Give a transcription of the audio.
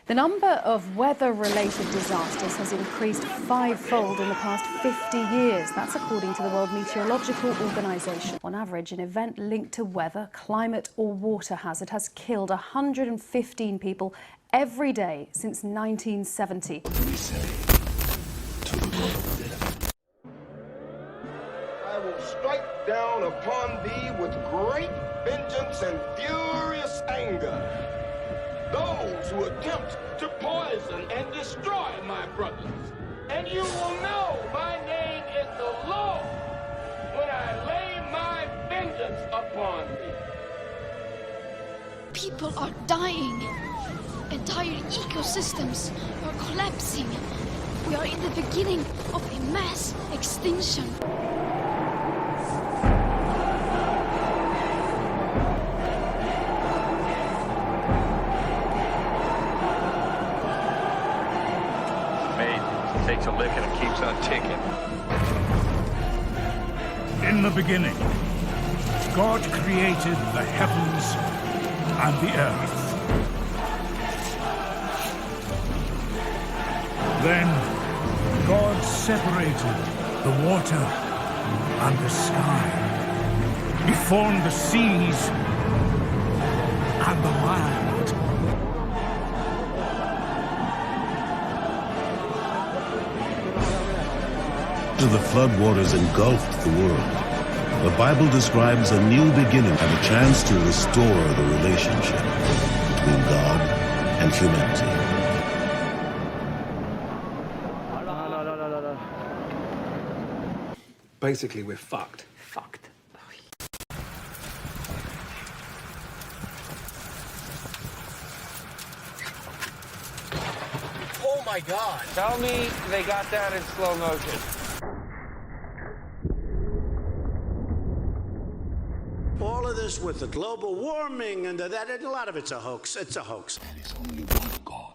The number of weather-related disasters has increased fivefold in the past 50 years. That's according to the World Meteorological Organization. On average, an event linked to weather, climate or water hazard has killed 115 people every day since 1970. We say to the world, I will strike down upon thee with great vengeance and furious anger those who attempt to poison and destroy my brothers. And you will know my name is the Lord when I lay my vengeance upon thee. People are dying. Entire ecosystems are collapsing. We are in the beginning of a mass extinction. Takes a lick and it keeps on ticking. In the beginning, God created the heavens and the earth. Then God separated the water and the sky. He formed the seas and the land. after the floodwaters engulfed the world, the Bible describes a new beginning and a chance to restore the relationship between God and humanity. Basically, we're fucked. Fucked. Oh my God. Tell me they got that in slow motion. All of this with the global warming and that, a lot of it's a hoax. It's a hoax. There is only one God.